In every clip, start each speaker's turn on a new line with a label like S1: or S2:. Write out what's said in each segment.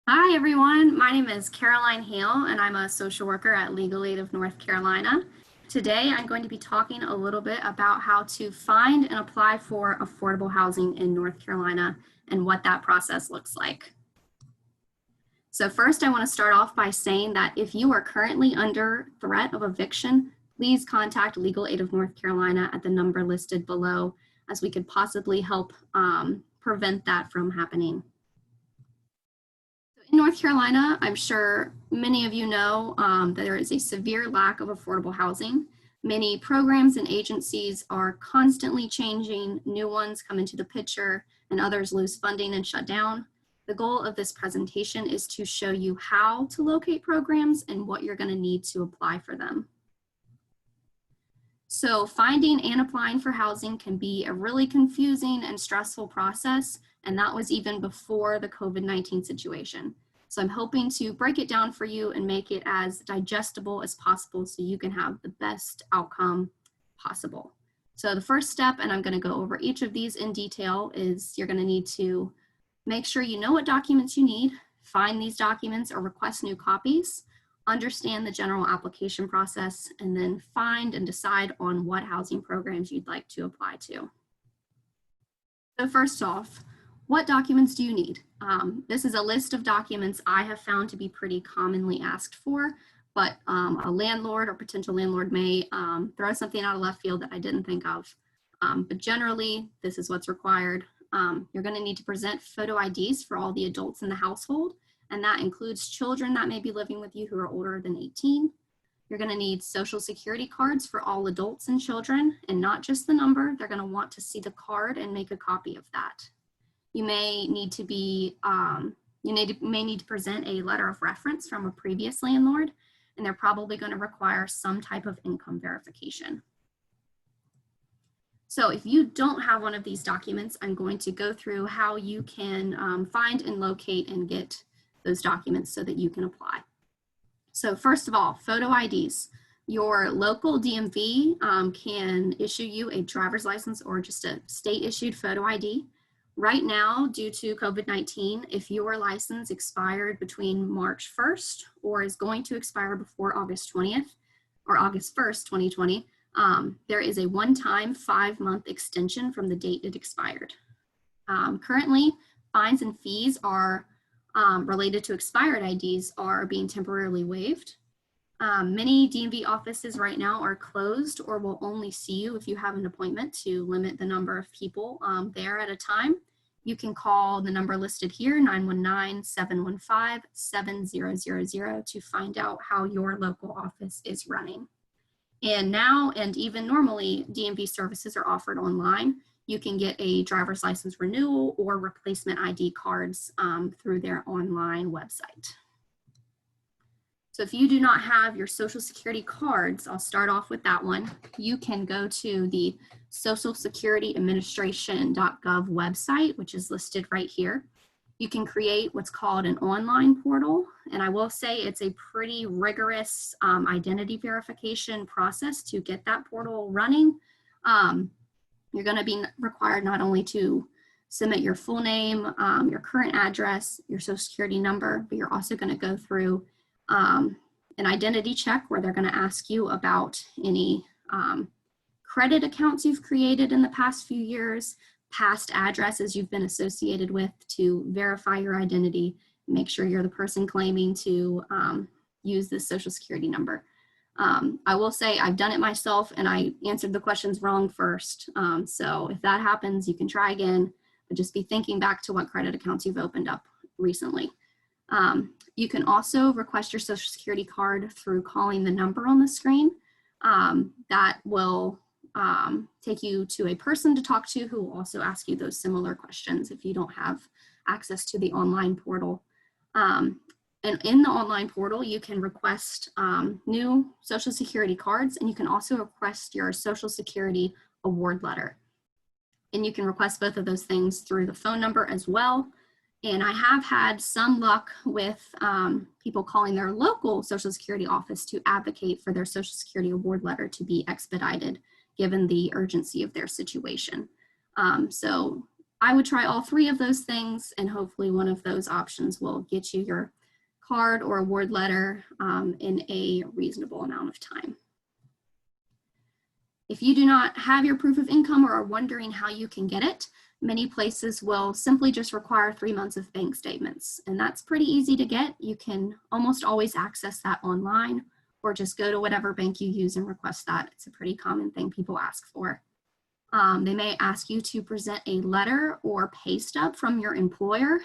S1: Hi, everyone. My name is Caroline Hale, and I'm a social worker at Legal Aid of North Carolina. Today, I'm going to be talking a little bit about how to find and apply for affordable housing in North Carolina and what that process looks like. So first, I want to start off by saying that if you are currently under threat of eviction, please contact Legal Aid of North Carolina at the number listed below, as we could possibly help prevent that from happening. In North Carolina, I'm sure many of you know that there is a severe lack of affordable housing. Many programs and agencies are constantly changing, new ones come into the picture, and others lose funding and shut down. The goal of this presentation is to show you how to locate programs and what you're going to need to apply for them. So finding and applying for housing can be a really confusing and stressful process, and that was even before the COVID-19 situation. So I'm hoping to break it down for you and make it as digestible as possible so you can have the best outcome possible. So the first step, and I'm going to go over each of these in detail, is you're going to need to make sure you know what documents you need, find these documents or request new copies, understand the general application process, and then find and decide on what housing programs you'd like to apply to. So first off, what documents do you need? This is a list of documents I have found to be pretty commonly asked for, but a landlord or potential landlord may throw something out of left field that I didn't think of. But generally, this is what's required. You're going to need to present photo IDs for all the adults in the household, and that includes children that may be living with you who are older than 18. You're going to need social security cards for all adults and children, and not just the number. They're going to want to see the card and make a copy of that. You may need to present a letter of reference from a previous landlord, and they're probably going to require some type of income verification. So if you don't have one of these documents, I'm going to go through how you can find and locate and get those documents so that you can apply. So first of all, photo IDs. Your local DMV can issue you a driver's license or just a state issued photo ID. Right now, due to COVID-19, if your license expired between March 1st or is going to expire before August 20th or August 1st, 2020, there is a one-time 5-month extension from the date it expired. Currently, fines and fees are related to expired IDs are being temporarily waived. Many DMV offices right now are closed or will only see you if you have an appointment to limit the number of people there at a time. You can call the number listed here, 919-715-7000, to find out how your local office is running. And now, and even normally, DMV services are offered online. You can get a driver's license renewal or replacement ID cards through their online website. So if you do not have your Social Security cards, I'll start off with that one. You can go to the Social Security Administration.gov website, which is listed right here. You can create what's called an online portal, and I will say it's a pretty rigorous identity verification process to get that portal running. You're going to be required not only to submit your full name, your current address, your Social Security number, but you're also going to go through an identity check where they're going to ask you about any credit accounts you've created in the past few years, past addresses you've been associated with to verify your identity, make sure you're the person claiming to use this Social Security number. I will say I've done it myself and I answered the questions wrong first. So if that happens, you can try again, but just be thinking back to what credit accounts you've opened up recently. You can also request your Social Security card through calling the number on the screen. That will take you to a person to talk to who will also ask you those similar questions if you don't have access to the online portal. And in the online portal, you can request new Social Security cards, and you can also request your Social Security award letter. And you can request both of those things through the phone number as well. And I have had some luck with people calling their local Social Security office to advocate for their Social Security award letter to be expedited, given the urgency of their situation. So I would try all three of those things, and hopefully one of those options will get you your card or award letter in a reasonable amount of time. If you do not have your proof of income or are wondering how you can get it, many places will simply just require 3 months of bank statements, and that's pretty easy to get. You can almost always access that online, or just go to whatever bank you use and request that. It's a pretty common thing people ask for. They may ask you to present a letter or pay stub from your employer.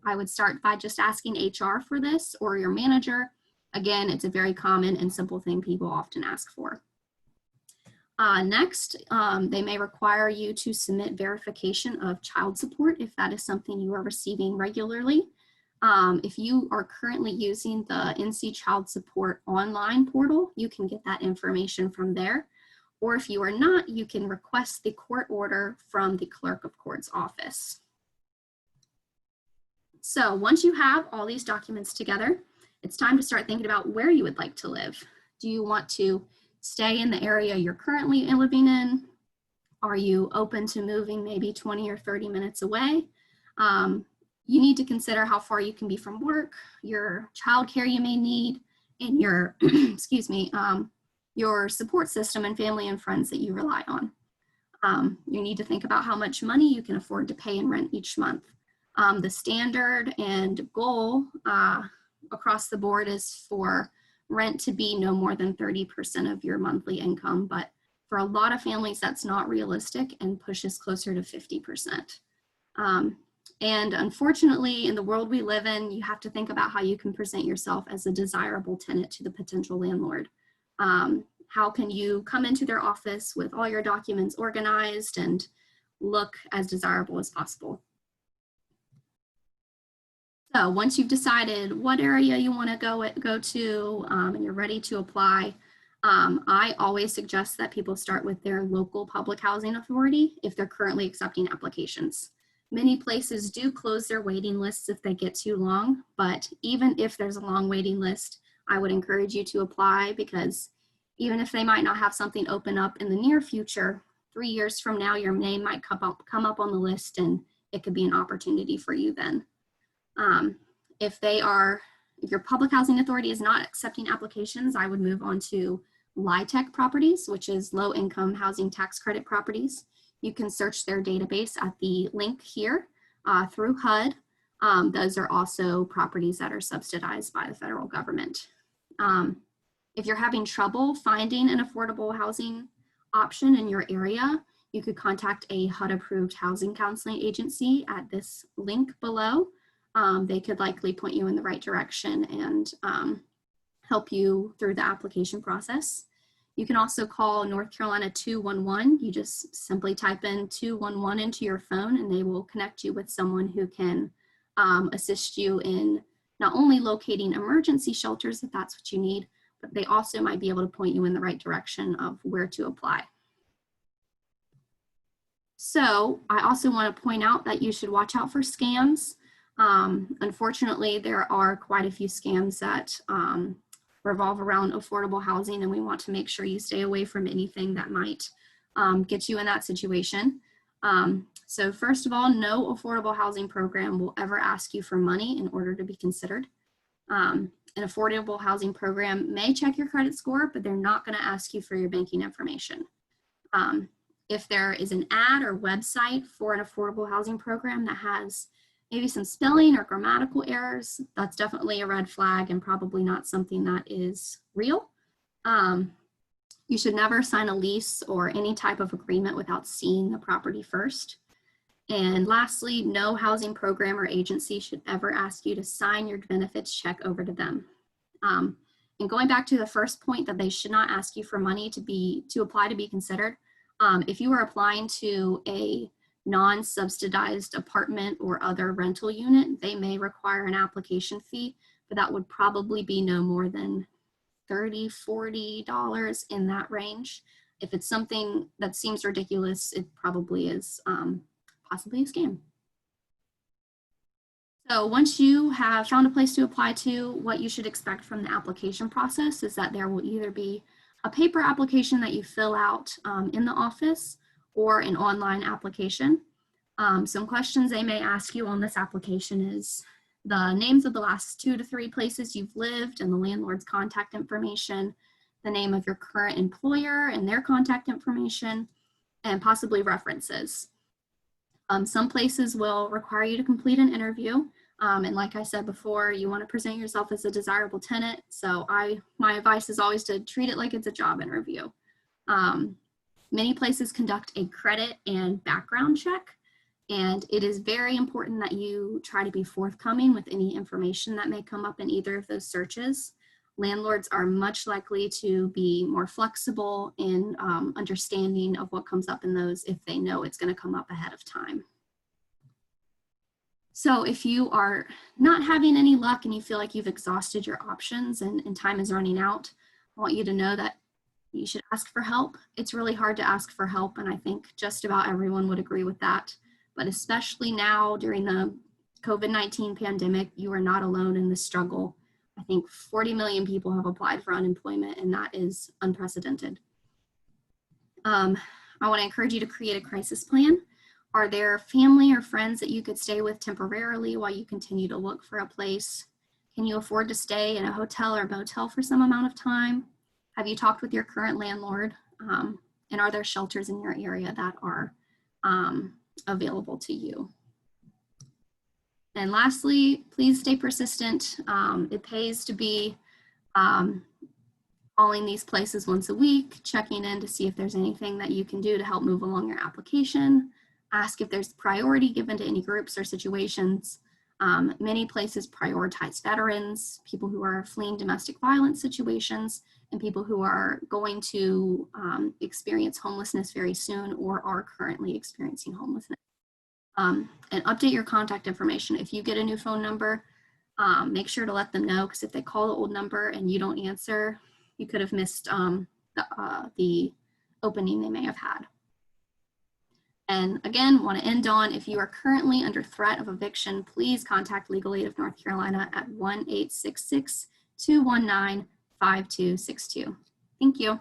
S1: I would start by just asking HR for this, or your manager. Again, it's a very common and simple thing people often ask for. Next, they may require you to submit verification of child support if that is something you are receiving regularly. If you are currently using the NC Child Support online portal, you can get that information from there. Or if you are not, you can request the court order from the clerk of court's office. So once you have all these documents together, it's time to start thinking about where you would like to live. Do you want to stay in the area you're currently living in? Are you open to moving maybe 20 or 30 minutes away? You need to consider how far you can be from work, your childcare you may need, and your, excuse me, your support system and family and friends that you rely on. You need to think about how much money you can afford to pay in rent each month. The standard and goal across the board is for rent to be no more than 30% of your monthly income, but for a lot of families that's not realistic and pushes closer to 50%. And unfortunately, in the world we live in, you have to think about how you can present yourself as a desirable tenant to the potential landlord. How can you come into their office with all your documents organized and look as desirable as possible? So once you've decided what area you want to go to and you're ready to apply, I always suggest that people start with their local public housing authority if they're currently accepting applications. Many places do close their waiting lists if they get too long, but even if there's a long waiting list, I would encourage you to apply, because even if they might not have something open up in the near future, 3 years from now, your name might come up on the list, and it could be an opportunity for you then. If your public housing authority is not accepting applications, I would move on to LIHTC properties, which is low income housing tax credit properties. You can search their database at the link here through HUD. Those are also properties that are subsidized by the federal government. If you're having trouble finding an affordable housing option in your area, you could contact a HUD-approved housing counseling agency at this link below. They could likely point you in the right direction and help you through the application process. You can also call North Carolina 211. You just simply type in 211 into your phone, and they will connect you with someone who can assist you in not only locating emergency shelters if that's what you need, but they also might be able to point you in the right direction of where to apply. So I also want to point out that you should watch out for scams. Unfortunately, there are quite a few scams that revolve around affordable housing, and we want to make sure you stay away from anything that might get you in that situation. So first of all, no affordable housing program will ever ask you for money in order to be considered. An affordable housing program may check your credit score, but they're not going to ask you for your banking information. If there is an ad or website for an affordable housing program that has maybe some spelling or grammatical errors, that's definitely a red flag and probably not something that is real. You should never sign a lease or any type of agreement without seeing the property first. And lastly, no housing program or agency should ever ask you to sign your benefits check over to them. And going back to the first point that they should not ask you for money to apply to be considered, if you are applying to a non-subsidized apartment or other rental unit, they may require an application fee, but that would probably be no more than $30, $40 in that range. If it's something that seems ridiculous, it probably is possibly a scam. So once you have found a place to apply to, what you should expect from the application process is that there will either be a paper application that you fill out in the office or an online application. Some questions they may ask you on this application is the names of the last 2 to 3 places you've lived and the landlord's contact information, the name of your current employer and their contact information, and possibly references. Some places will require you to complete an interview. And like I said before, you want to present yourself as a desirable tenant. So my advice is always to treat it like it's a job interview. Many places conduct a credit and background check, and it is very important that you try to be forthcoming with any information that may come up in either of those searches. Landlords are much likely to be more flexible in understanding of what comes up in those if they know it's going to come up ahead of time. So if you are not having any luck and you feel like you've exhausted your options and time is running out, I want you to know that you should ask for help. It's really hard to ask for help, and I think just about everyone would agree with that. But especially now during the COVID-19 pandemic, you are not alone in this struggle. I think 40 million people have applied for unemployment, and that is unprecedented. I want to encourage you to create a crisis plan. Are there family or friends that you could stay with temporarily while you continue to look for a place? Can you afford to stay in a hotel or motel for some amount of time? Have you talked with your current landlord? And are there shelters in your area that are available to you? And lastly, please stay persistent. It pays to be calling these places once a week, checking in to see if there's anything that you can do to help move along your application. Ask if there's priority given to any groups or situations. Many places prioritize veterans, people who are fleeing domestic violence situations, and people who are going to experience homelessness very soon or are currently experiencing homelessness. And update your contact information. If you get a new phone number, make sure to let them know, because if they call the old number and you don't answer, you could have missed the opening they may have had. And again, want to end on, if you are currently under threat of eviction, please contact Legal Aid of North Carolina at 1-866-219-5262. Thank you.